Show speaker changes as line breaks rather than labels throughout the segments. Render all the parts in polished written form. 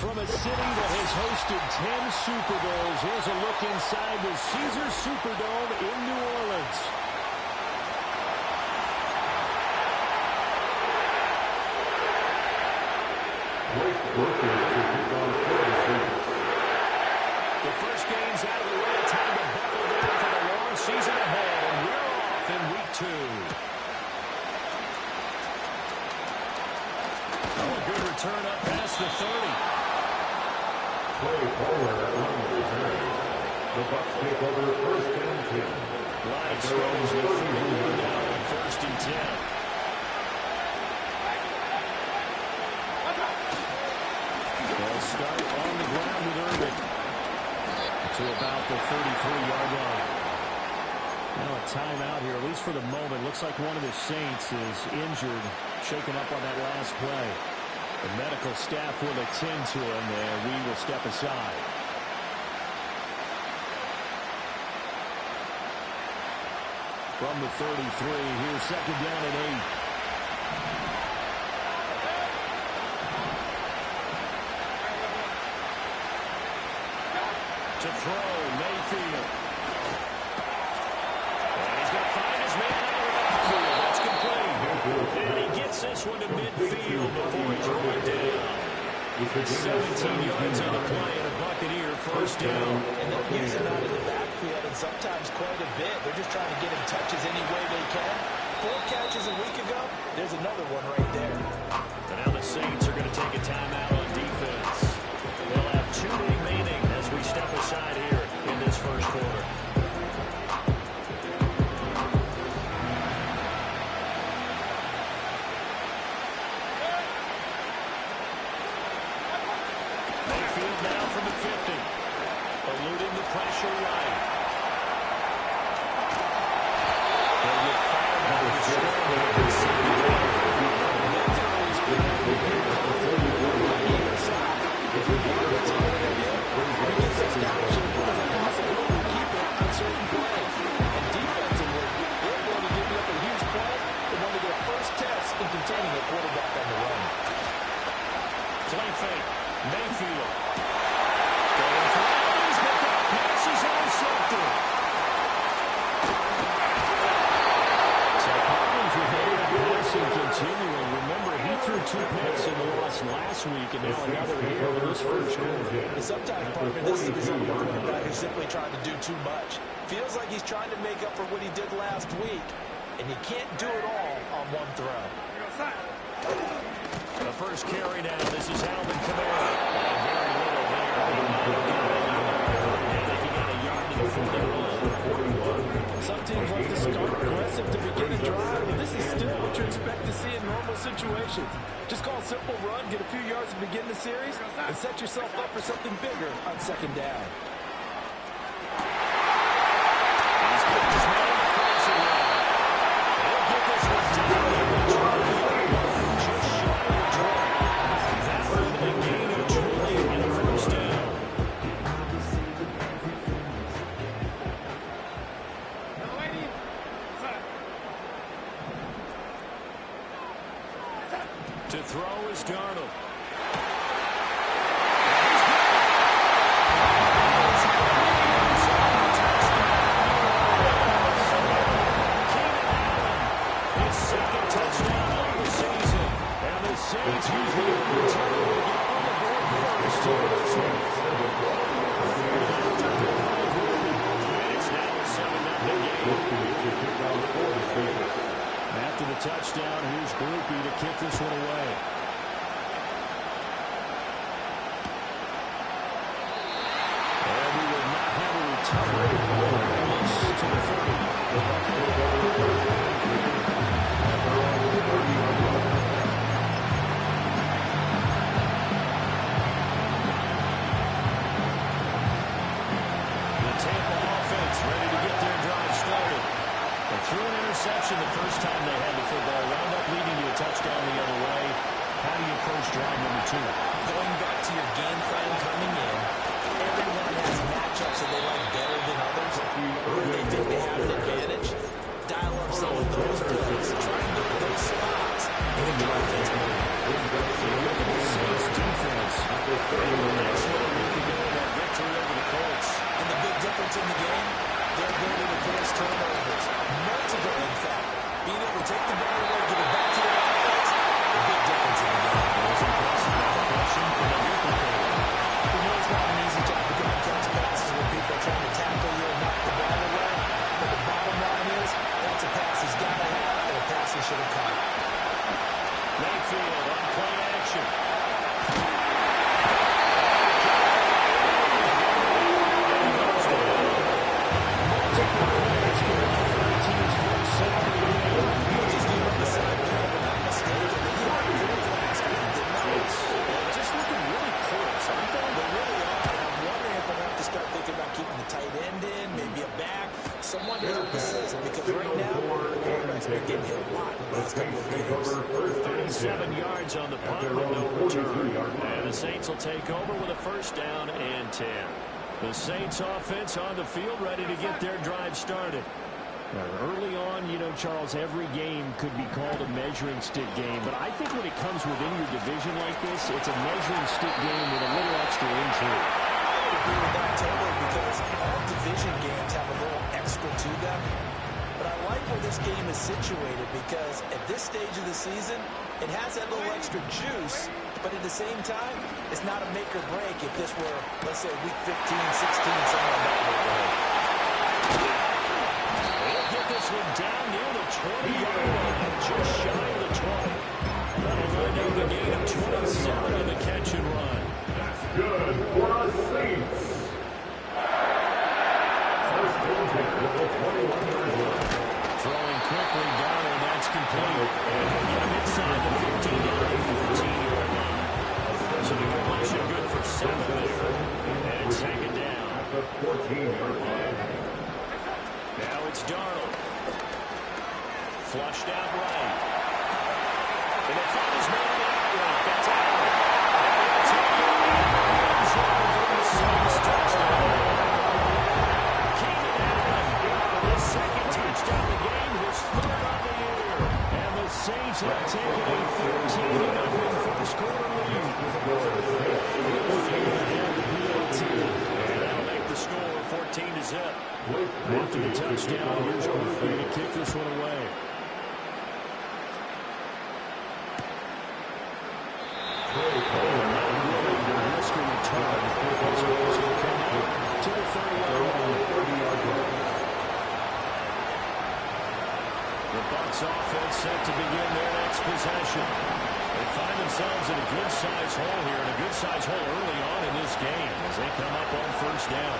From a city that has hosted 10 Super Bowls, here's a look inside the Caesars Superdome in New Orleans. The first game's out of the way. Time to buckle down for the long season ahead, and we're off in week 2. Oh, a good return up past the 30.
Play forward at line return. The Bucs take over first and 10.
Lions goes with 31 now on first and 10. They'll start on the ground with Irvin to about the 33-yard line. Now a timeout here, at least for the moment. Looks like one of the Saints is injured, shaken up on that last play. The medical staff will attend to him, and we will step aside. From the 33, here's second down and 8. To throw, Mayfield. And he's going to find his man out of the backfield. That's complete. And he gets this one to midfield before he's run down. 17 yards on the play and a Buccaneer first down.
And they're using that in the backfield and sometimes quite a bit. They're just trying to get him touches any way they can. 4 catches a week ago. There's another one right there.
And now the Saints are going to take a timeout on defense. They'll have 2 remaining as we step aside here in this first quarter. Mayfield now from the 50. Eluding the pressure right. They'll get fired by the
containing a quarterback on the run.
Play fake. Mayfield. Going for Evans, but that pass is intercepted. So problems with headed passing continuing. Remember, he threw 2 picks in the loss last week, and now another here in this first quarter.
And sometimes, partner, this is a result of a quarterback who's simply trying to do too much. Feels like he's trying to make up for what he did last week, and you can't do it all on one throw.
The first carry down. This is Alvin Kamara. Very little there. I think he got a yard to the 41.
Some teams like to start aggressive to begin a drive, but this is still what you expect to see in normal situations. Just call a simple run, get a few yards to begin the series, and set yourself up for something bigger on second down.
He's got his man across the line. He'll get this one down. To throw is Darnold. His second touchdown of the season. And the Saints use the opportunity to get on the board first here this week. And it's now a 7-0 game. After the touchdown, here's Groupie to kick this one away. And we will not have a return. To the 30. The Tampa offense ready to get their drive started. They threw an interception the first time they had the football, wound up leading to a touchdown the other way. How do you approach drive number 2?
Going back to your game plan coming in, everyone has matchups that they like better than others. Where they think they have an advantage, dial up some of those plays, try and go to those spots, and get your offense moving.
Look at the Saints defense. Next little week ago, that victory over the Colts.
And the big difference in the game, their ability to force turnovers. Multiple, in fact. Being able to take the ball away, give it back to their offense, a big difference in the game.
It was impressive execution from the duplicator.
We know it's not an easy job to broadcast passes when people are trying to tackle you and knock the ball away. But the bottom line is, that's a pass he's got to have and a pass he should have caught.
Mayfield on play action.
Just looking really close, aren't they? They really are. And I'm wondering if I'm going to have to start thinking about keeping the tight end in, maybe a back, someone to help assist. Because right now, the quarterback's been getting hit a lot in the last couple of games.
37 yards on the punt with no return. And the Saints will take over with a first down and 10. The Saints offense on the field ready to get their drive started. Early on, you know, Charles, every game could be called a measuring stick game. But I think when it comes within your division like this, it's a measuring stick game with a little extra intrigue.
I would agree with that totally because all division games have a little extra to them. But I like where this game is situated because at this stage of the season, it has that little extra juice. But at the same time, it's not a make or break if this were, let's say, week 15, 16, somewhere in that neighborhood.
Get this one down near the 20-yard line, just shy of the 20. That'll run down the gain of 27 on the catch and run.
That's good for the Saints. First contact with the 21-yard line.
Throwing quickly down, and that's complete. And he'll get him inside the 15 down to 14-yard line. So the completion good for 7 there. And second down.
At the 14-yard line.
Now it's Darnold. Flushed out right. And they find his man in the outright. That's Allen. And they'll take it. Runs over for the Saints touchdown. Keenan Allen. His second touchdown of the game. His third on the year. And the Saints have taken a 13-0 first quarter lead. And that'll make the score 14-0. After the touchdown, here's Groupie to kick this one away. Risk a return. This one's going to come out to the 30-yard line. The Bucs offense set to begin their next possession. They find themselves in a good-sized hole here, and a good-sized hole early on in this game as they come up on first down.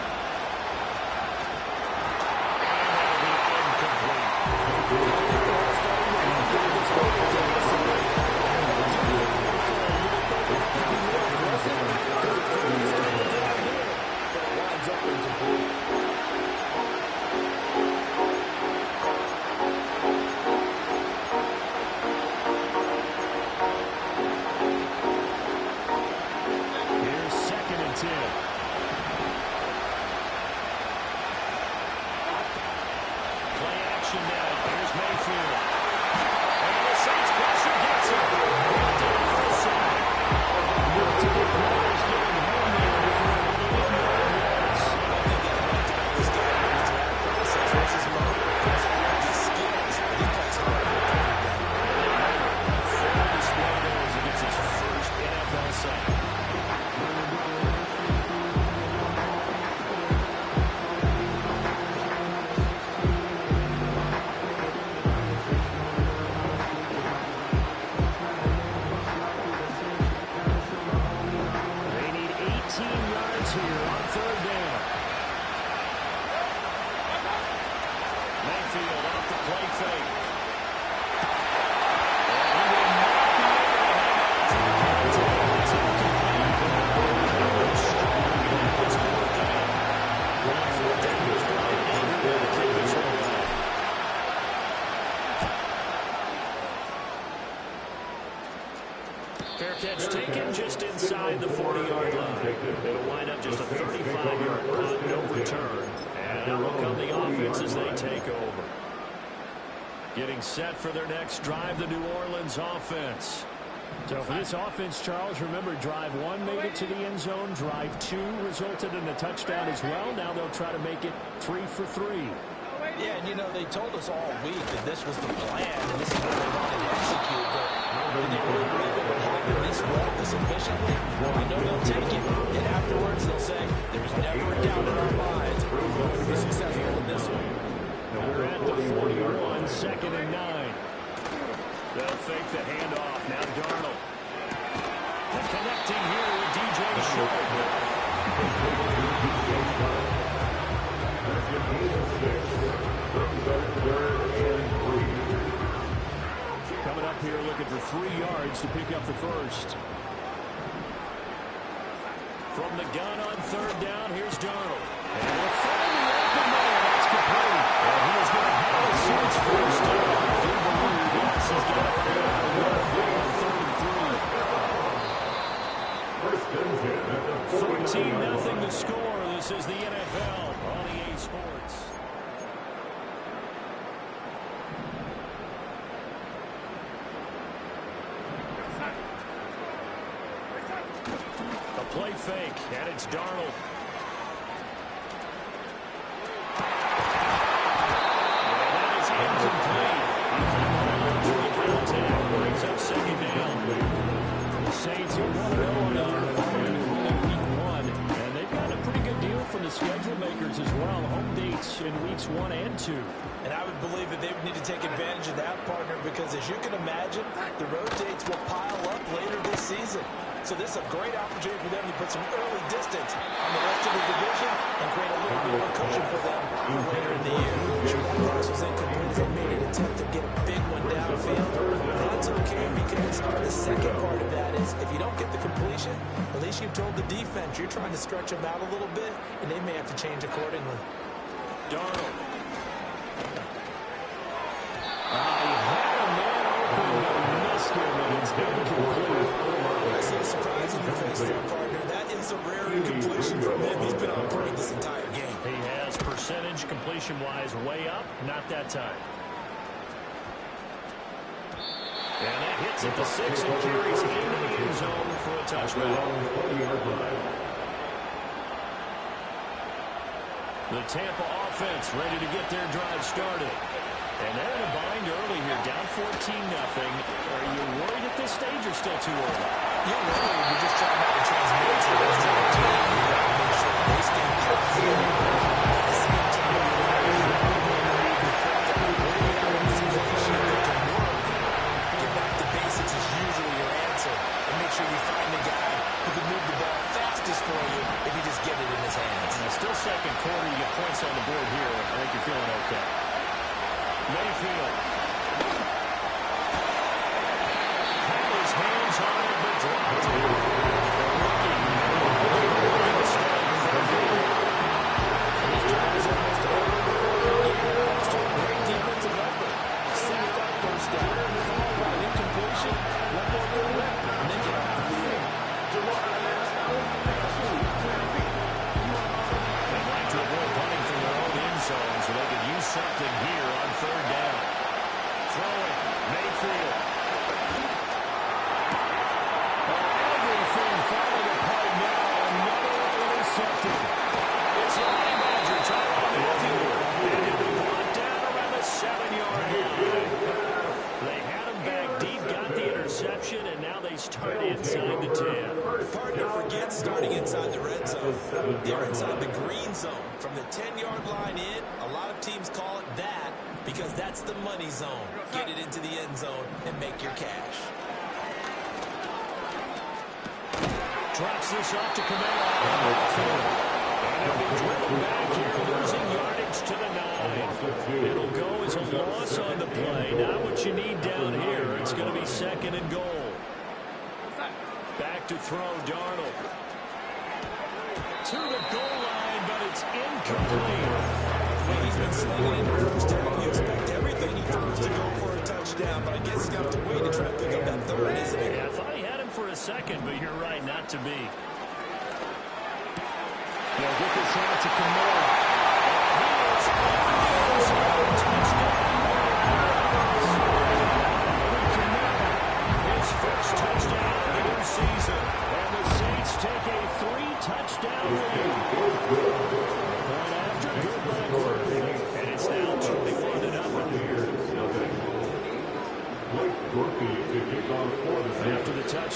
Here's 2nd and 10. Play action now. Here's Mayfield. And the Saints pressure gets him. Down for the sack. Multiple players getting home there for yards.
I think that I liked about this guy in the draft process was his motor. Because he has his skills. He plays hard every day.
Full display there as he gets his first NFL sack. offense as they take over. Getting set for their next drive, the New Orleans offense. So for this offense, Charles, remember, drive 1 made it to the end zone. Drive 2 resulted in a touchdown as well. Now they'll try to make it 3 for 3.
Yeah, and you know, they told us all week that this was the plan and this is what they wanted to execute. But when they really believe it would happen this well, this efficiently, I know they'll take it. And afterwards, they'll say, there's never a doubt in our minds we're going to be successful in this one.
We're at the 41, 2nd and 9. They'll fake the handoff. Now Darnold. And connecting here with DJ Short. Coming up here looking for 3 yards to pick up the first. From the gun on 3rd down, here's Darnold. And they'll find the open man. That's complete. And he is going to have a huge first down. Yes, he's got it on 3rd and 3. 14-0 the score. This is the NFL on EA Sports. A play fake, and it's Darnold. And that is incomplete. Contact brings up 2nd down. The Saints are 1-0 on the year following a win in Week 1, and they've got a pretty good deal from the schedule makers as well. Home dates in Weeks 1 and 2.
And I would believe that they would need to take advantage of that, partner, because as you can imagine, the road dates will pile up later this season. So this is a great opportunity for them to put some early distance on the rest of the division and create a little bit more cushion for them later in the year. Sure, that pass was incomplete. They made an attempt to get a big one downfield. That's okay, because the second part of that is if you don't get the completion, at least you've told the defense you're trying to stretch them out a little bit, and they may have to change accordingly.
Darnold. He had a man open, but he missed him, and it's incomplete.
I see a surprise in your face there, partner. That is a rare incompletion from him. He's been on point this entire game.
He has percentage completion-wise way up, not that time. And that hits at the 6 and carries into the end zone for a touchback. The Tampa offense ready to get their drive started. And they're in a bind early here, down 14-0. Are you worried at this stage or still too early?
You're worried. You're just trying not to transmit it to the rest of the team. You got to make sure they stay positive. At the same time, you want to get back to basics is usually your answer. And make sure you find the guy who can move the ball fastest for you if you just get it in his hands.
And still 2nd quarter, you get points on the board here. I think you're feeling okay. Mayfield. Had his hands on it, but dropped it.
Great defensive effort. Sacked up, first down. Followed by an incompletion. One more good rep, and they get off the field.
They'd like to avoid punting from their own end zone, so they could use something here on 3rd down. Throwing, Mayfield. Everything falling apart now. Another intercepted. It's Lonnie Badger tied on the field. And he'll be brought down around the 7-yard line. They had him back deep, got the interception, and now they start inside the 10.
Partner forgets starting inside the red zone. They're inside the green zone. From the 10-yard line in, a lot of teams call it that because that's the money zone. Get it into the end zone and make your cash.
Drops this off to Camaro. And he'll be driven back here, losing yardage to the 9. It'll go as a loss on the play. Not what you need down here. It's going to be 2nd and goal. Back to throw, Darnold. To the goal line, but it's incomplete.
Well, he's been slinging in the first half. You expect everything he throws to go for a touchdown, but I guess he's got to wait to try to pick up that 3rd, isn't he?
Yeah, I thought he had him for a second, but you're right, not to be. They'll get this out to Camaro. He is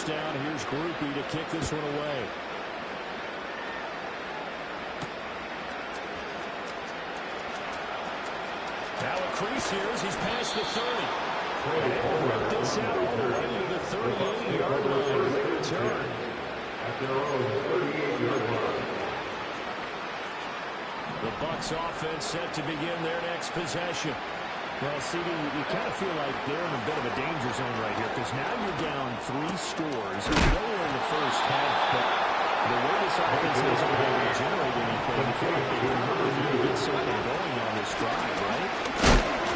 first down. Here's Groupie to kick this one away. Now a crease here as he's past the 30. And work this out all the way to the 38-yard line. Great return.
At their own 38-yard line.
The Bucs offense set to begin their next possession. Well, CD, you kind of feel like they're in a bit of a danger zone right here because now you're down 3 scores. You're nowhere in the first half, but the way this offense hasn't been able to generate anything, you feel like they can really need to get something going on this drive, right?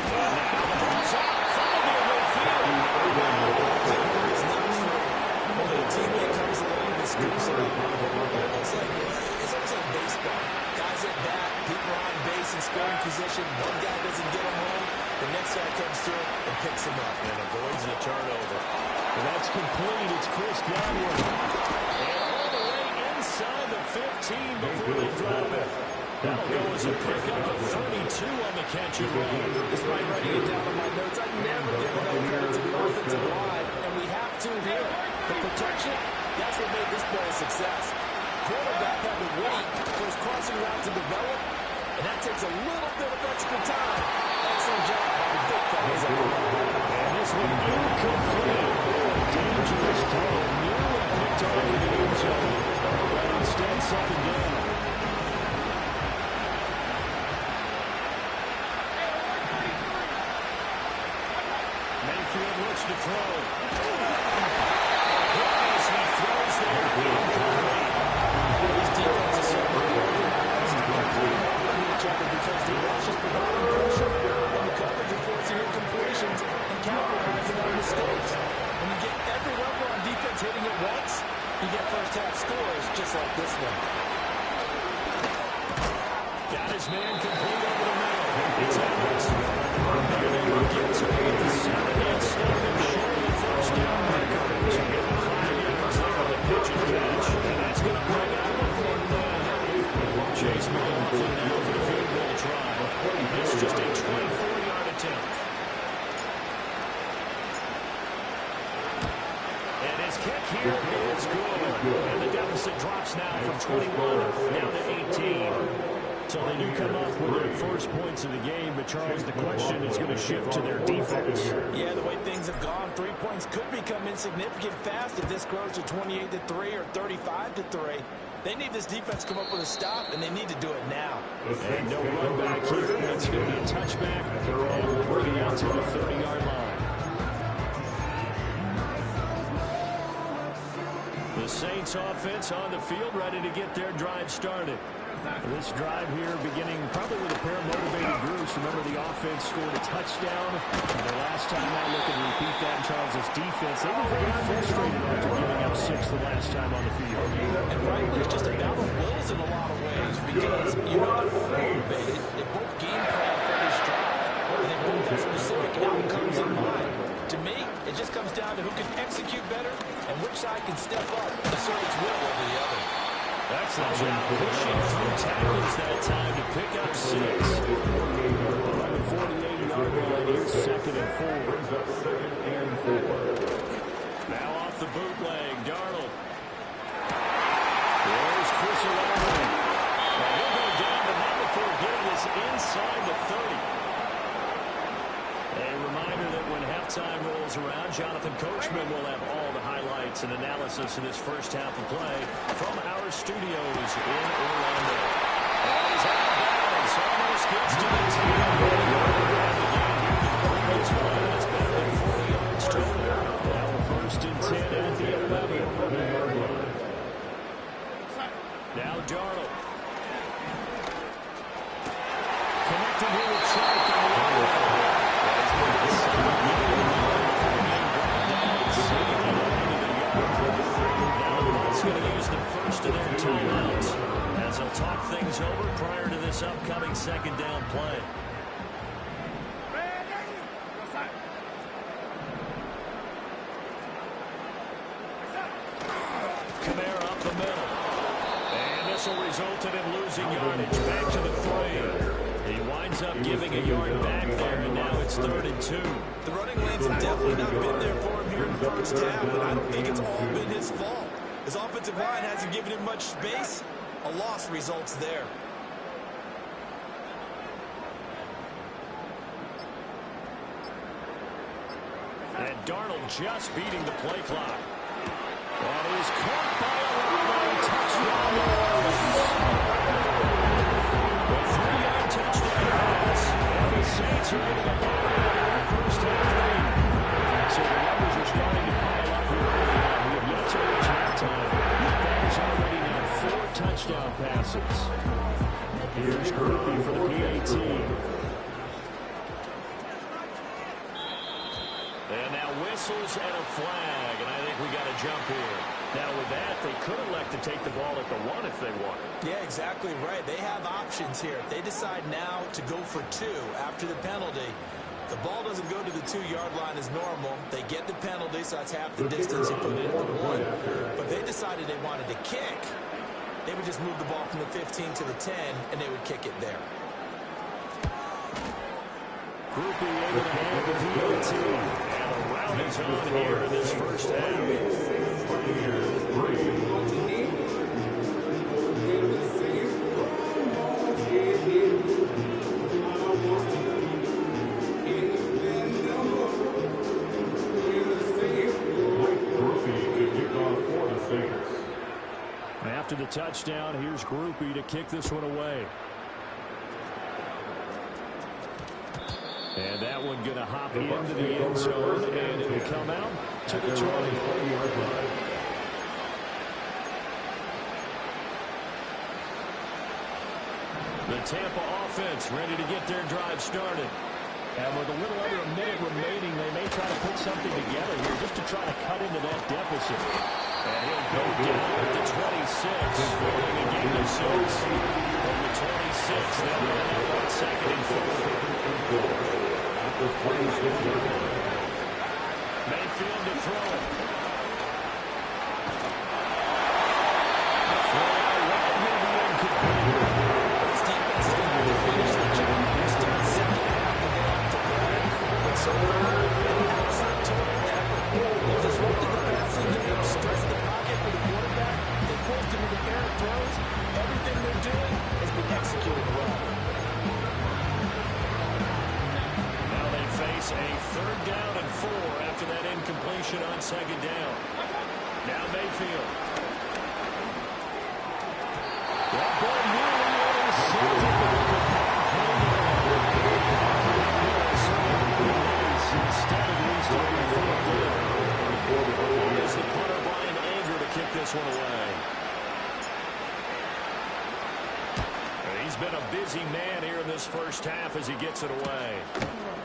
And now the ball's out. Finally a midfield.
When a teammate comes along and scoops it up, it's almost like baseball. Guys at bat, people are on base in scoring position. One guy doesn't get him home. The next guy comes through and picks him up and avoids the turnover.
And that's complete. It's Chris Godwin. And all the way inside the 15 before they drop it. That'll go as a pickup of 32 on the catch and run.
Despite writing it down in my notes, I've never given up credit to the offensive line, and we have to here. The protection, that's what made this play a success. Quarterback had to wait for his crossing route to develop, and that takes a little bit of extra time. Excellent job by the big fellas up front.
And this one incomplete. Dangerous throw. Nearly picked off in the end zone. But instead, second down. Mayfield looks to throw. As he throws there. Incomplete.
These defenses are each other because the rush is providing pressure and the coverage is forcing incompletions and capitalizing on mistakes. When you get every level on defense hitting it once, you get first half scores just like this one.
Got his man complete over the middle. It's Evans. And they will get to it at the 7 and stopping short of the first down marker. So getting 5 yards there on the pitch and catch. And that's going to bring out the 4th down. Chase McLaughlin now for the field goal try. It's just a 24-yard attempt. And his kick here is good. And the deficit drops now from 21 down to 18. So they do come up with their first points of the game, but Charles, the question is going to shift to their defense.
Yeah, the way things have gone, 3 points could become insignificant fast if this grows to 28-3 or 35-3. They need this defense to come up with a stop, and they need to do it now.
And no run back here. It's going to be a touchback, and we'll bring it out to the 30-yard line. The Saints offense on the field, ready to get their drive started. This drive here beginning probably with a pair of motivated groups. Remember, the offense scored a touchdown. And their last time out, looking to repeat that, Charles' defense. They were very frustrated after giving up 6 the last time on the field.
And frankly, it's just a battle of wills in a lot of ways because you know they're motivated. They both game plan for this drive, and they both have specific outcomes in mind. To me, it just comes down to who can execute better and which side can step up and assert its will over the other.
Excellent job pushing through tackles that time to pick up 6. From the 48-yard line, here's 2nd and 4. Now off the bootleg, Darnold. There's Chris Olave. And he'll go down the number 4, getting this inside the 30. A reminder that when halftime rolls around, Jonathan Coachman will have all the highlights and analysis of this first half of play from our studios in Orlando. And he's out of bounds. Almost gets to the 10. This one is better than 40 yards total. Now 1st and 10 at the 11. Now Darnold. Connecting here with Chark on the outside. Going to use the first of their timeouts as they'll talk things over prior to this upcoming 2nd down play. Kamara up the middle. And this will result in him losing yardage. Back to the 3. He winds up giving a yard back there, and now it's 3rd and 2.
The running lanes have definitely not been there for him here here in the first half, and I don't think it's all been his fault. His offensive line hasn't given him much space. A loss results there.
And Darnold just beating the play clock. That is caught by a touchdown New Orleans. A 3-yard touchdown pass. And the Saints are able to buy their first half lead. So the numbers are starting to pile up here. We have yet to reach halftime. That is already now 4 touchdown passes. Here's Groupie for the PAT. And now whistles and a flag, and I think we got a jump here. Now with that, they could elect to take the ball at the 1 if they want.
Yeah, exactly right. They have options here. If they decide now to go for 2 after the penalty, the ball doesn't go to the 2-yard line as normal. They get the penalty, so that's half the distance you put in at the 1. But if they decided they wanted to kick, they would just move the ball from the 15 to the 10, and they would kick it there.
Groupie able to hand the PAT. And a round is on here in this first half. After the touchdown, here's Groupie to kick this one away. And that one going to hop into the end zone, and it will come out to the 20. The Tampa offense ready to get their drive started. And with a little under a minute remaining, they may try to put something together here just to try to cut into that deficit. And he'll go down at the 26, holding a gain of 6. From the 26, they'll run out on 2nd and 4. Mayfield to throw it. Throw out wide will be incomplete.
This defense is going to finish the job. They're still in the second half of the game to play. But so far, they've had some total effort. They've disrupted the passing game, stressed the pocket for the quarterback. They forced him into air throws. Everything they're doing has been executed well.
Face a 3rd down and 4 after that incompletion on 2nd down. Now Mayfield. That ball nearly intercepted. Instead of restarting 4th down. Here's the punter, Brian Anger, to kick this one away. He's been a busy man here in this first half as he gets it away.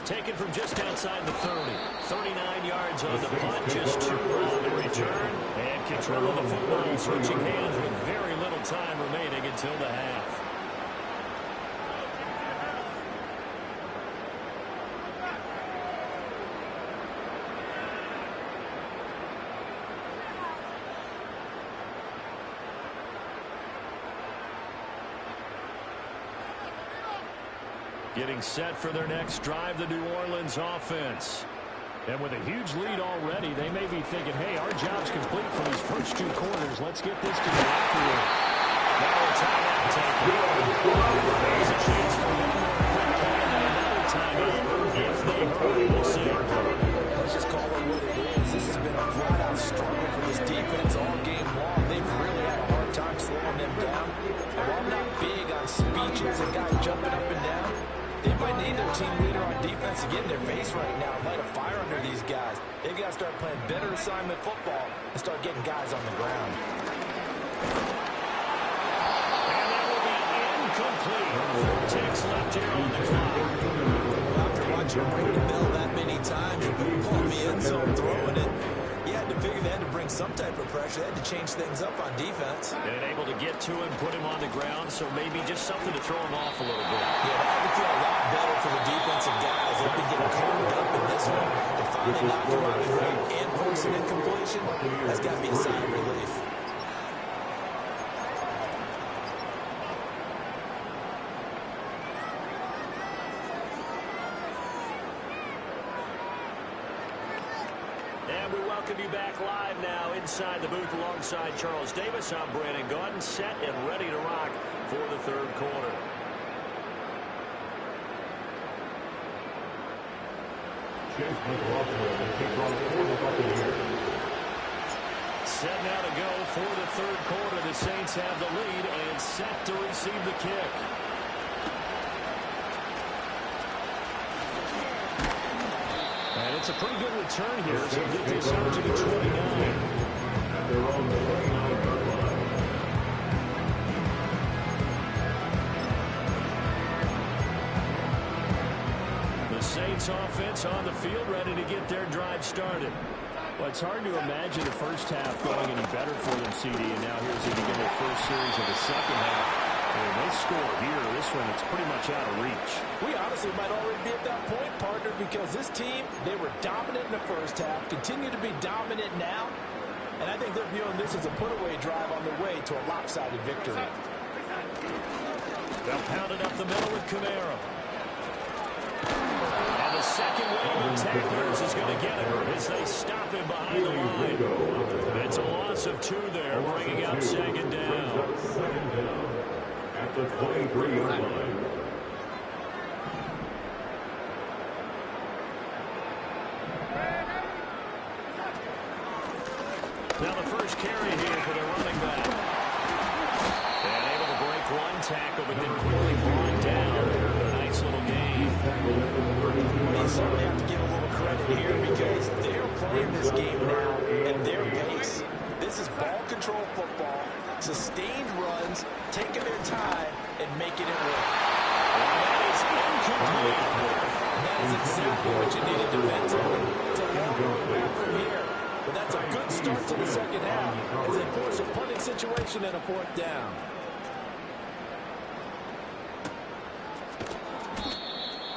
Taken from just outside the 30. 39 yards on the punt, just 2 on the return. And control of the football, switching hands with very little time remaining until the half. Getting set for their next drive, the New Orleans offense. And with a huge lead already, they may be thinking, hey, our job's complete for these first 2 quarters. Let's get this to the locker room. Now a timeout taken. There's a chance for one more quick time and another timeout if they hurry. We'll see.
Let's just call it what it is. This has been a flat-out struggle for this defense all game long. They've really had a hard time slowing them down. And while I'm not big on speeches and guys jumping up and down, they might need their team leader on defense to get in their face right now and light a fire under these guys. They've got to start playing better assignment football and start getting guys on the ground.
And that will be incomplete. 4 ticks left here on the clock.
After watching him ring the bell that many times and pull the end zone throwing it, you had to figure they had to bring some type of pressure. They had to change things up on defense.
And able to get to him, put him on the ground, so maybe just something to throw him off a little bit.
Yeah, that would feel a lot better for the defensive guys. They've been getting covered up in this one. To finally knock him out of the ground and force an incompletion, that's got to be a sign of relief.
And we welcome you back live now inside the booth alongside Charles Davis. I'm Brandon Gaudin, set and ready to rock for the third quarter. Set now to go for the third quarter. The Saints have the lead and set to receive the kick. And it's a pretty good return here, so get this up to the 29.
They're on the 29-yard line.
The Saints offense on the field, ready to get their drive started. Well, it's hard to imagine the first half going any better for them, CD, and now here's they begin their first series of the second half. And they score here. This one, it's pretty much out of reach.
We honestly might already be at that point, partner, because this team, they were dominant in the first half, continue to be dominant now, and I think they're viewing this as a put-away drive on the way to a lopsided victory.
They'll pound it up the middle with Camara. And the second wave of tacklers is going to get him as they stop him behind the line. It's a loss of 2 there, bringing up second down.
At the 23-yard line.
Now the first carry here for the running back. And able to break one tackle, but then quickly brought down. A nice little gain.
They certainly have to give a little credit here because they're playing this game now at their pace. This is ball control football, sustained runs, taking their time, and making it work.
That is incomplete.
That is exactly what you needed defensively. It's a long road back from here. But that's a good start to the second half as they force a punting situation and a 4th down.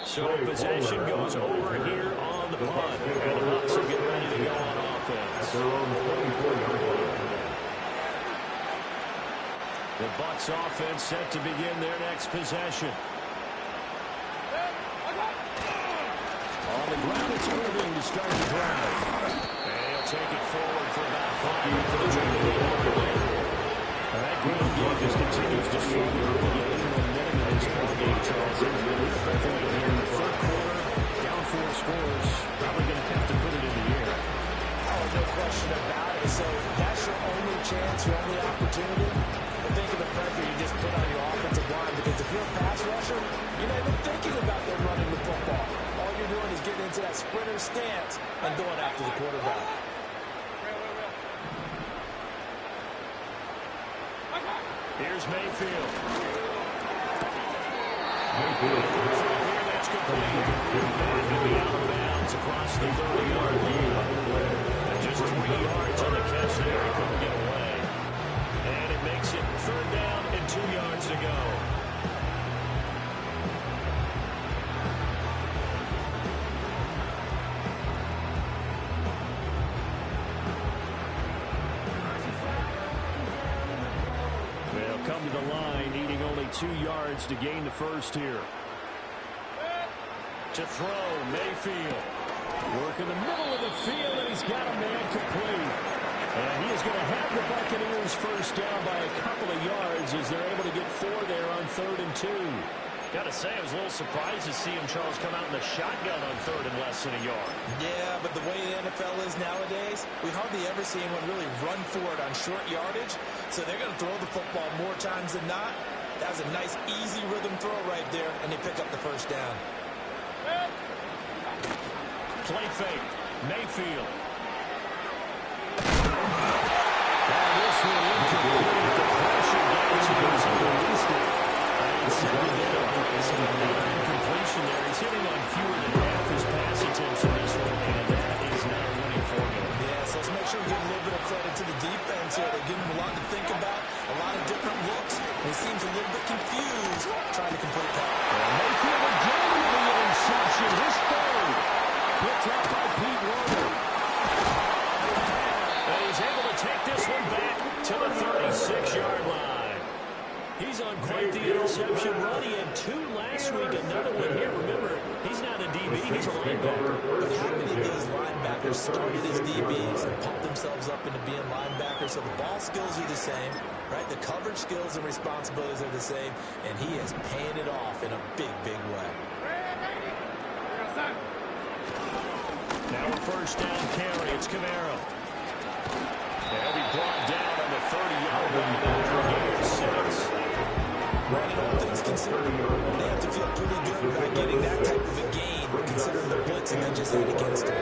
So possession goes over here on the punt. And the Bucs will get ready to go on offense. The Bucs offense set to begin their next possession. On the ground, it's Irving to start the drive. And he'll take it forward for about 5 for the drive. That ground game just continues to struggle with the momentum in this ball game, Charles. I think here in the third quarter, down 4 scores, probably going to have to put it in the air.
Oh, no question about it. So that's your only chance, your only opportunity. But think of the pressure you just put on your offensive line, because if you're a pass rusher, you're not even thinking about them running the football. All you're doing is getting into that sprinter stance and going after the quarterback.
Here's Mayfield. Here, that's complete. Mayfield out of bounds across the 30-yard line. And just 3 yards on the catch there. He couldn't get away. And it makes it 3rd down and 2 yards to go. They'll come to the line, needing only 2 yards to gain the first here. To throw, Mayfield. Work in the middle of the field, and he's got a man complete. And he is going to have the Buccaneers first down by a couple of yards as they're able to get 4 there on 3rd and 2. Got to say, I was a little surprised to see him, Charles, come out in the shotgun on 3rd and less than a yard.
Yeah, but the way the NFL is nowadays, we hardly ever see anyone really run for it on short yardage. So they're going to throw the football more times than not. That was a nice, easy rhythm throw right there, and they pick up the first down.
Play fake. Mayfield. And this one incomplete. The pressure gets him as he released it. And second down. Incompletion there. He's hitting on fewer than half his pass attempts in this one, and that is not a winning formula.
Yeah, so let's make sure we give a little bit of credit to the defense here. They give him a lot to think about, a lot of different looks. And he seems a little bit confused trying to complete that.
Mayfield again with the interception. His 3rd. Picked up by Pete Warner.
he's a linebacker. But how many of these linebackers started as DBs and pumped themselves up into being linebackers? So the ball skills are the same, right? The coverage skills and responsibilities are the same, and he is paying it off in a big, big way.
Now a first down carry. It's Camaro. They'll be brought down on the 30-yard line after a gain of 6.
Brandon, all things considered, they have to feel pretty good about getting that type of a gain, considering the blitz and then just had against him.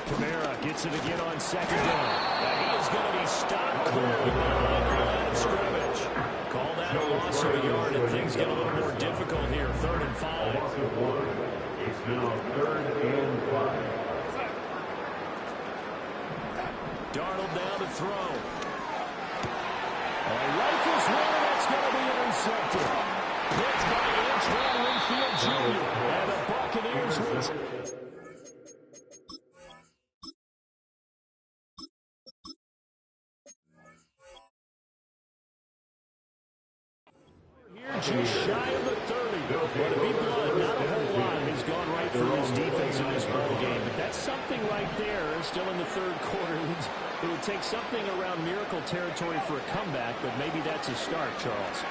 Camara gets it again on second down. And he is going to be stopped clearly behind the line of scrimmage. Call that a loss of a yard, and things get a little more difficult here. 3rd and 5.
It's now 3rd and 5.
Darnold down to throw. Rifles one, that's going to be intercepted. Hits by Antoine Winfield Jr. And the Buccaneers win. Here, just shy of the 30. But to be blunt, not a whole lot has gone right for this defense in this ball game. But that's something right there. Still in the 3rd quarter. It would take something around miracle territory for a comeback, but maybe that's a start, Charles.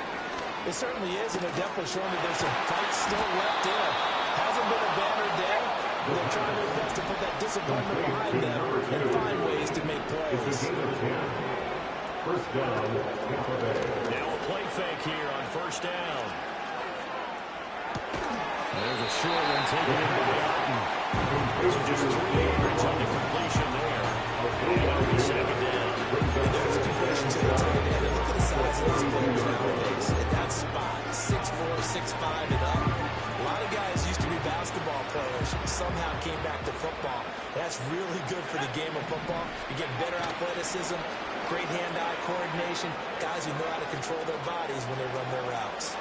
It certainly is, and they're definitely showing that there's some fight still left in it. Hasn't been a banner day. They're trying their best to put that disappointment behind them and find ways to make plays.
First down, Tampa Bay.
Now a play fake here on first down. There's a short one taken into the Alton. So just 3 yards on the completion there. And on the second down.
And there's a completion to the tight end. Look at the size of these players nowadays. At that spot, 6'4", 6'5", and up. A lot of guys used to be basketball players. Somehow came back to football. That's really good for the game of football. You get better athleticism, great hand-eye coordination. Guys who know how to control their bodies when they run their routes.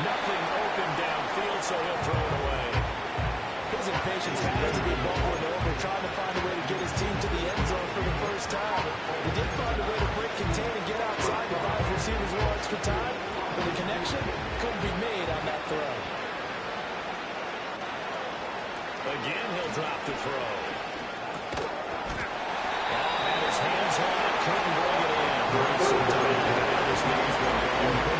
Nothing open downfield, so he'll throw it away.
His impatience had to be bubbling over, trying to find a way to get his team to the end zone for the first time. He did find a way to break contain and get outside to buy his receivers a little extra time, but the connection couldn't be made on that throw.
Again, he'll drop the throw. Had his hands on it, couldn't bring it in. His knees were going.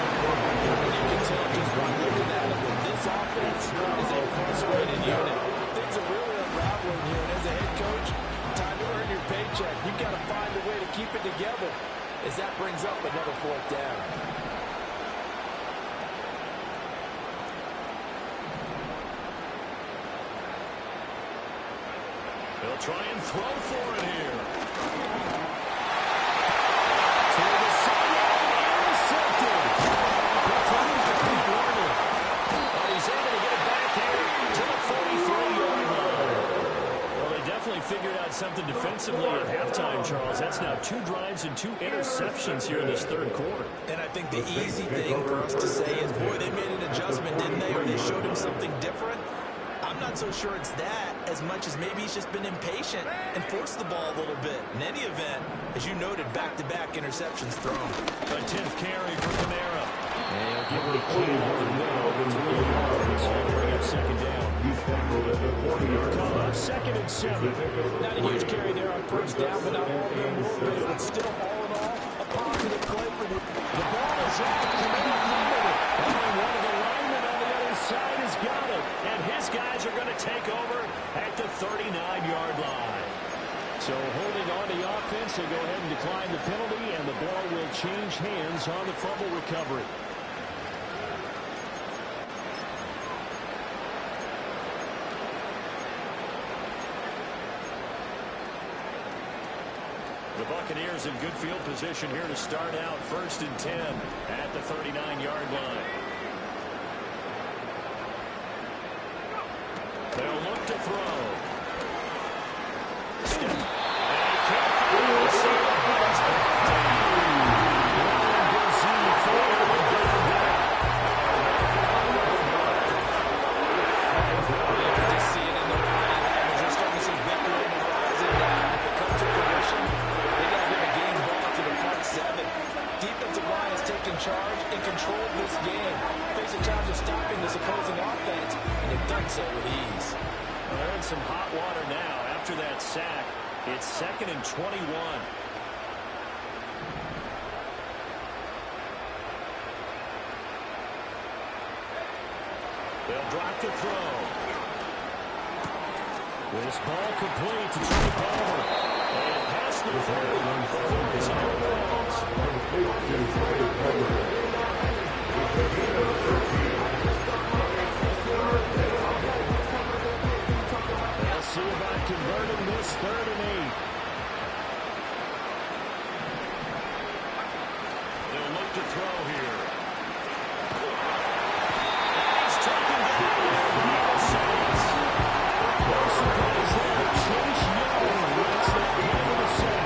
You can tell just by looking at him that this offense is a frustrated unit. Things are really unraveling here, and as a head coach, time to earn your paycheck. You've got to find a way to keep it together as that brings up another 4th down.
He'll try and throw for it here. Figured out something defensively at halftime, Charles. That's now 2 drives and 2 interceptions here in this 3rd quarter.
And I think the easy thing for us to say is, boy, they made an adjustment, didn't they? Or they showed him something different. I'm not so sure it's that as much as maybe he's just been impatient and forced the ball a little bit. In any event, as you noted, back-to-back interceptions thrown.
A 10th carry for Camara. And he'll give it a clean up the middle of 3 yards. And bring up second down. Come up 2nd and 7.
Not a huge carry there on first down, but not all of them will be. But still, all in all, a positive play for the ball is out. Camara fumbled it. And one of the linemen on the other side has got it.
And his guys are going to take over at the 39-yard line. So holding on the offense, they go ahead and decline the penalty, and the ball will change hands on the fumble recovery. The Buccaneers in good field position here to start out 1st and 10 at the 39-yard line. They'll look to throw. Step. And he can't find the receiver.
Just see it in the body language. You're starting to see Becker in the rise. And if it comes to fruition, they got to give a game ball to the front 7. Defensive line has taken charge and controlled this game. Facing challenges stopping this opposing offense, and they've done so with ease.
Well, they're in some hot water now. After that sack, it's 2nd and 21. They'll drop to throw. This ball complete to Trey Palmer. And past the 30 before his own goals. They'll see about converting this 3rd and 8. They'll look to throw here. He's taken down by the Saints. No surprise there. Chase Young gets that play to the sack.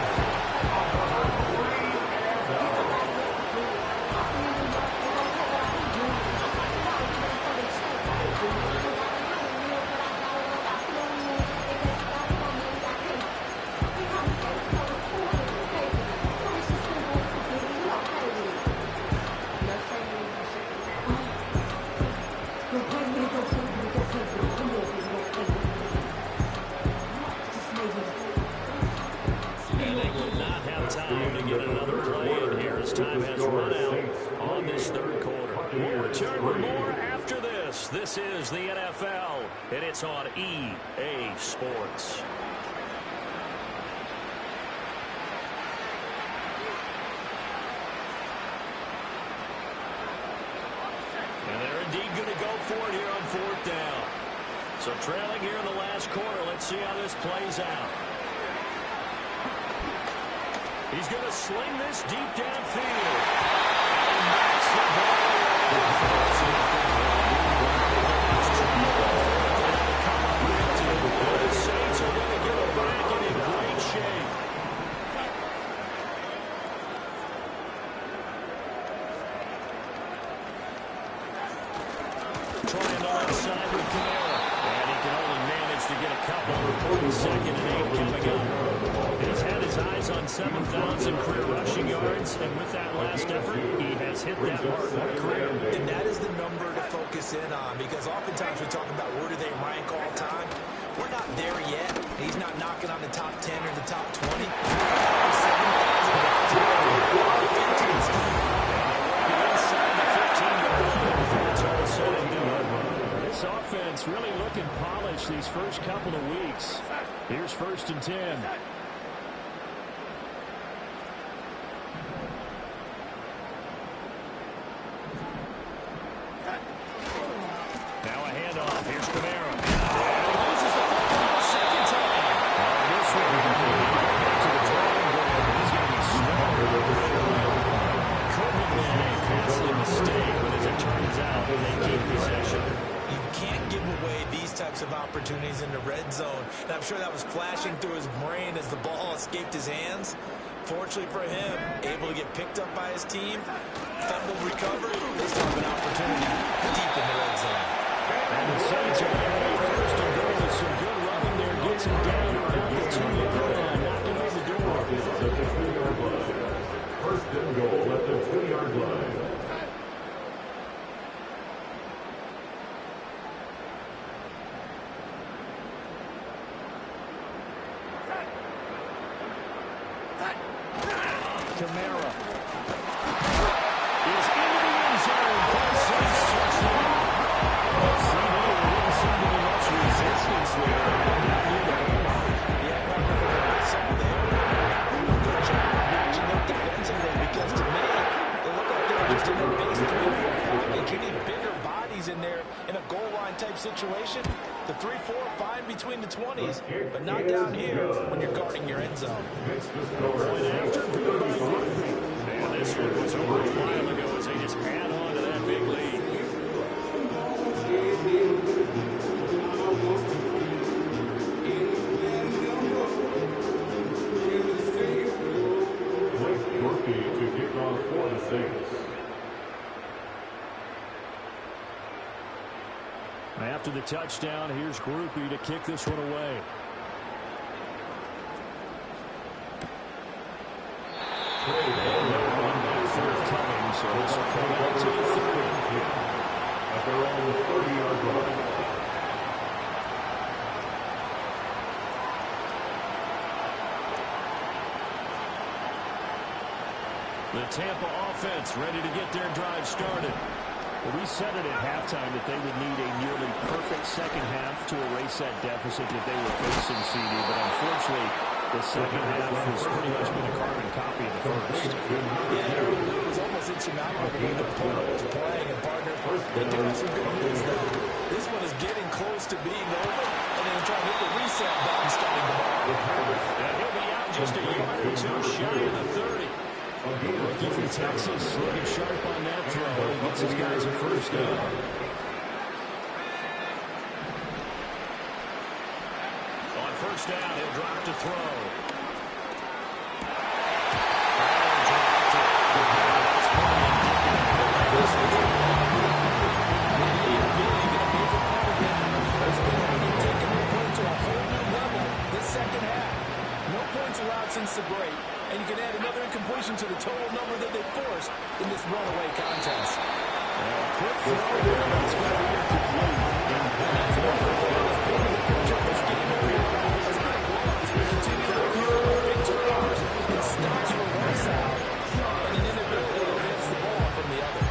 And they will not have time to get another play in here as time has run out on this 3rd quarter. We'll return with more after this. This is the NFL, and it's on EA Sports. And they're indeed going to go for it here on 4th down. So trailing here in the last quarter. Let's see how this plays out. He's going to sling this deep downfield. And that's the ball. The Saints are going to get it back and in great shape. Trying the left side with Camara. And he can only manage to get a couple. 2nd and 8 coming up. He's had his eyes on 7,000 career rushing yards, and with that last effort, he has hit that mark. What a career.
And that is the number to focus in on, because oftentimes we talk about where do they rank all time. We're not there yet. He's not knocking on the top 10 or the top 20.
This offense really looking polished these first couple of weeks. Here's 1st and 10. Now a handoff. Here's Camara. And he loses the football a 2nd time. This one to the triangle. He's going to be stronger. Could have been a costly mistake, but as it turns out, they keep possession.
You can't give away these types of opportunities in the red zone. And I'm sure that was flashing through his brain as the ball escaped his hands. Fortunately for him, able to get picked up by his team, fumble recovery, they still have an opportunity deep in the red zone.
And the Saints are going to 1st and goal with some good running there. Gets him down around the 2-yard line, knocking on the door.
At the 2-yard line. 1st and goal at the 2-yard line.
Camara is into the end zone for the Saints touchdown. See, there didn't seem to be much resistance there.
Good job matching up defensively, because to me, they look like they're just in their base 3-4 package. You need bigger bodies in there in a goal line type situation. The 3-4 fine between the 20s, but not down here when you're guarding your end zone.
Point after, good by Grumpy. And this one was over a while ago as they just add on to that big lead.
Murphy to kick off for the Saints.
After the touchdown, here's Groupie to kick this one away. And no run back forthcoming, so this will come back to the 30.
at their own 30-yard line.
The Tampa offense ready to get their drive started. Well, we said it at halftime that they would need a nearly perfect second half to erase that deficit that they were facing, CD. But unfortunately, the second half has pretty much been a carbon copy of the first.
Yeah, it was almost insurmountable the way the opponent was playing. And, partner, they do have some good news now. This one is getting close to being over, and then trying to hit the reset button starting the ball.
And he'll be out just a yard or two shy of the 30. Rookie from Texas looking sharp on that throw. He gets his guys a first down. On first down, he'll drop to throw.
Since the break, and you can add another incompletion to the total number that they forced in this runaway contest.
Quick throw there, that's going to be incomplete. That's one of the players of this game area. As Mike Wallace will continue to review big turnovers and stops from one side and an inability to advance the ball from the other.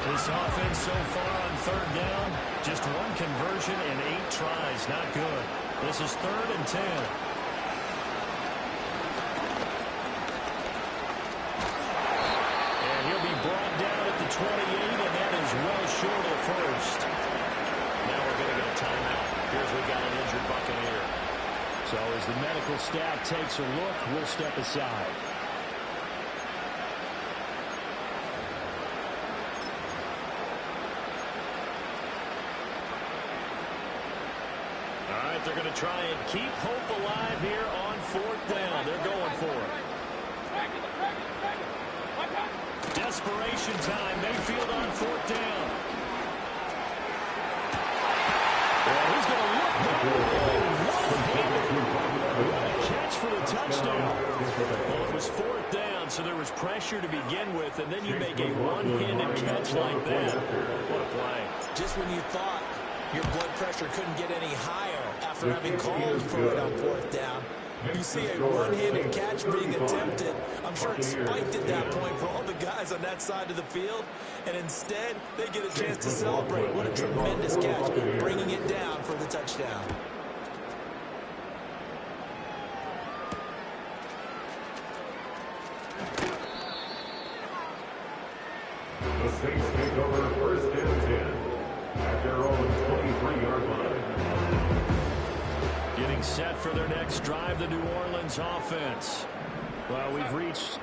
This offense so far on third down, just one conversion and 8 tries. Not good. This is 3rd and 10. And he'll be brought down at the 28, and that is well short of first. Now we're going to get a timeout. Here's we got an injured Buccaneer. So as the medical staff takes a look, we'll step aside. They're going to try and keep hope alive here on 4th down. They're going for it. Desperation time. Mayfield on 4th down. Well, he's going to look one-handed. A catch for the touchdown. Well, it was 4th down, so there was pressure to begin with, and then you make a one-handed catch like that. What a play.
Just when you thought your blood pressure couldn't get any higher after having called for it on 4th down, you see a one-handed catch being attempted. I'm sure it spiked at that point for all the guys on that side of the field, and instead they get a chance to celebrate. What a tremendous catch, bringing it down for the touchdown.
The Saints take over 1st and 10 at their own 23-yard line.
Getting set for their next drive, the New Orleans offense. Well, we've reached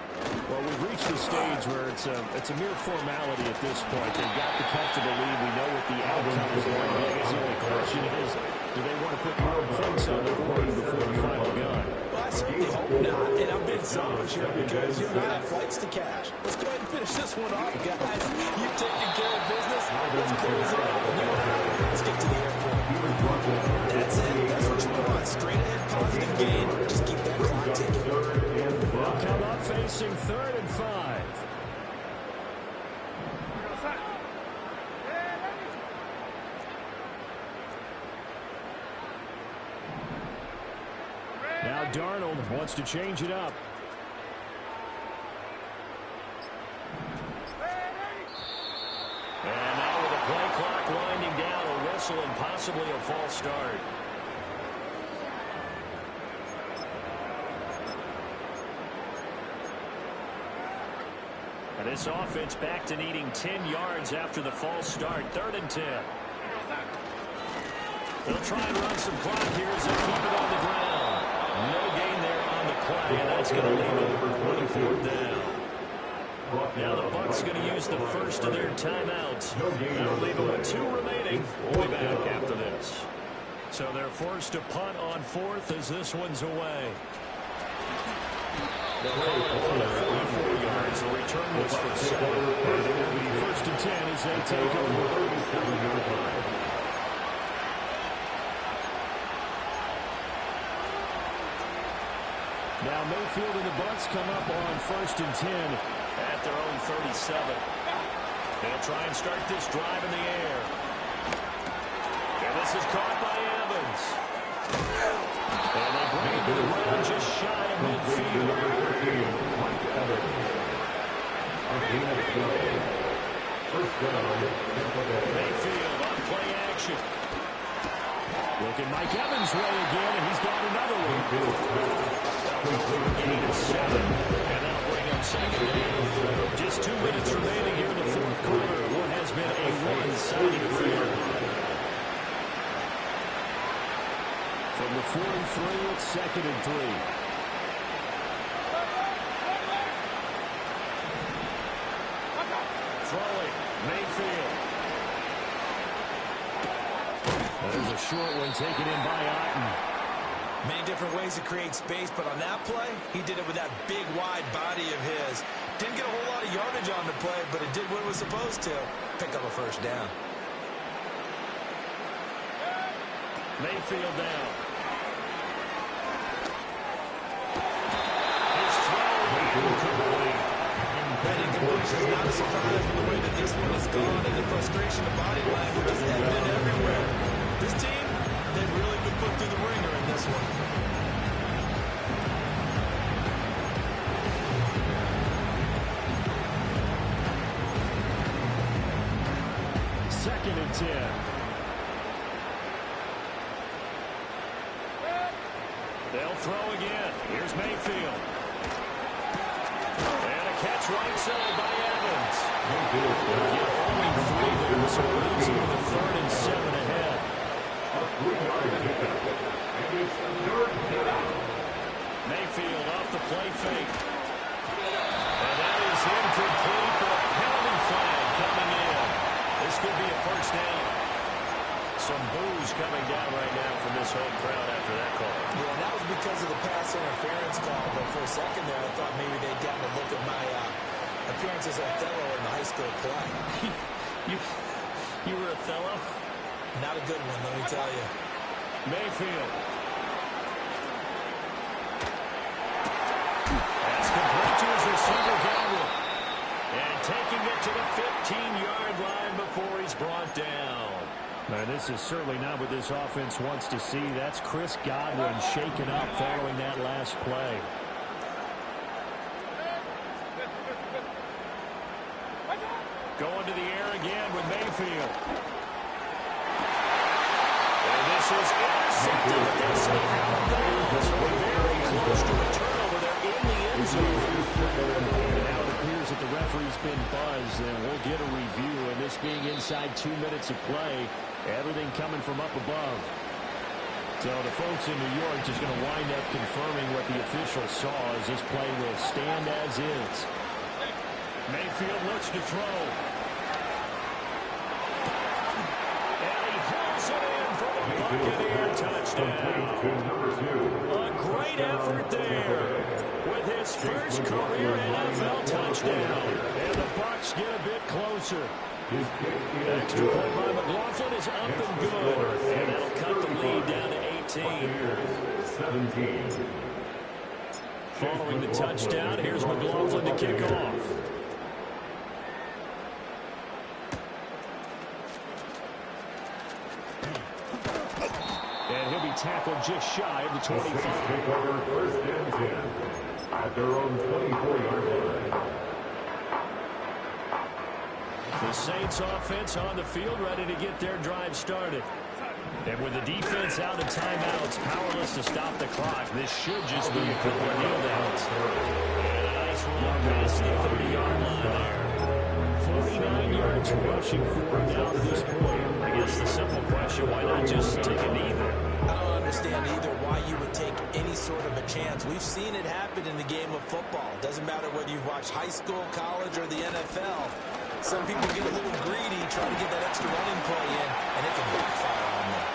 the stage where it's a mere formality at this point. They've got the comfortable lead. We know what the outcome is going to be. I guess the only question is, do they want to put more points on the board before the final gun?
Well, I certainly hope not, and I'm being selfish here because you and I have flights to cash. Let's go ahead and finish this one off, guys. You've taken care of business. Let's close it out. Let's get to the airport. That's it. That's what you want. Straight ahead, positive gain. Just keep that clock ticking.
They'll come up facing 3rd and 5. Now Darnold wants to change it up. And now with the play clock winding down, a whistle and possibly a false start. And this offense back to needing 10 yards after the false start. 3rd and 10. They'll try and run some clock here as they keep it on the ground. No gain there on the play, and that's going to leave over 24th down. Now the Bucs going to use the first of their timeouts. That'll leave them with 2 remaining. We'll be back after this. So they're forced to punt on 4th as this one's away. They'll call it a punt of 44 yards. The return was for 7. It will be 1st and 10 as they take over. Now Mayfield and the Bucs come up on 1st and 10
at their own 37.
They'll try and start this drive in the air. And this is caught by Evans. And they bring it to the ground just shy of midfield. Mayfield on play action. Look at Mike Evans' way again, and he's got another one. Gain of 7, and that'll bring up second down. Just 2 minutes remaining here in the fourth quarter. What has been a one-sided affair. From the 43, it's 2nd and 3. Throwing, Mayfield. There's a short one taken in by Otten.
Many different ways to create space, but on that play, he did it with that big, wide body of his. Didn't get a whole lot of yardage on the play, but it did what it was supposed to. Pick up a first down.
Mayfield down. His throw incomplete.
That incompletion is not a surprise with the way that this one has gone, and the frustration of body language has been everywhere. This team, they've really been put through the ringer in this one.
Second and 10. They'll throw again. Here's Mayfield. And a catch right side by Evans. Get only 3 there, so it leads you to the 3rd and 7 ahead. Mayfield off the play fake. And that is incomplete, but a penalty flag coming in. This could be a first down. Some boos coming down right now from this home crowd after that call.
Yeah, and that was because of the pass interference call. But for a second there, I thought maybe they'd gotten a look at my appearance as Othello in the high school play.
You were Othello?
Not a good one, let me tell you.
Mayfield. That's complete to his receiver, Godwin. And taking it to the 15-yard line before he's brought down. And this is certainly not what this offense wants to see. That's Chris Godwin shaken up following that last play. Going to the air again with Mayfield. And this is intercepted. They say out of bounds. Very close to a turnover. They're in the end zone. And now it appears that the referee's been buzzed, and we'll get a review. And this being inside 2 minutes of play, everything coming from up above. So the folks in New York just going to wind up confirming what the official saw as this play will stand as is. Mayfield looks to throw. And he hauls it in for the Buccaneer touchdown. A great effort there with his first career NFL touchdown. And the Bucs get a bit closer. Extra point by McLaughlin is up and good. And that'll cut the lead down to 18. Following the touchdown, here's McLaughlin to kick off. And he'll be tackled just shy of the 25.
Take over 1st and 10 at their own 24-yard line.
The Saints offense on the field, ready to get their drive started. And with the defense out of timeouts, powerless to stop the clock, this should just be a couple of kneel downs. And a nice run past the 30-yard line there. 49 yards rushing for him down to this point. I guess the simple question, why not just take a knee there?
I don't understand either why you would take any sort of a chance. We've seen it happen in the game of football. Doesn't matter whether you've watched high school, college, or the NFL. Some people get a little greedy trying to get that extra running play in, and it can backfire on them.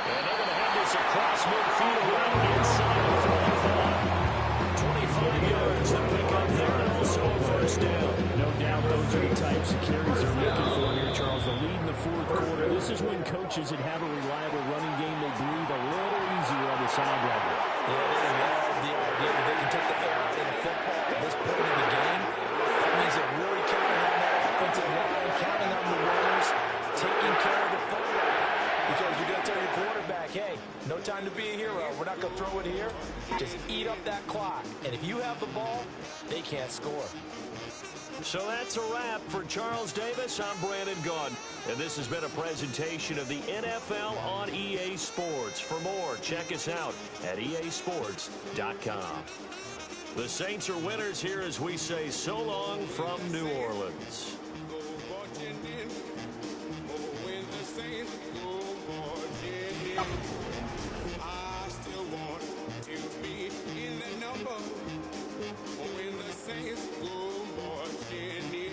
And they're going to have this across midfield right inside the 45. 25 yards to pick up there, and also a first down. No doubt those are the types of carries they're looking for here, Charles. The lead in the fourth quarter. This is when coaches that have a reliable running game, they breathe a little easier on the sideline.
Yeah, they love the throw it here. Just eat up that clock. And if you have the ball, they can't score.
So that's a wrap for Charles Davis. I'm Brandon Gaudin. And this has been a presentation of the NFL on EA Sports. For more, check us out at easports.com. The Saints are winners here as we say so long from New Orleans.
I still want to be in the number when the Saints go marching in.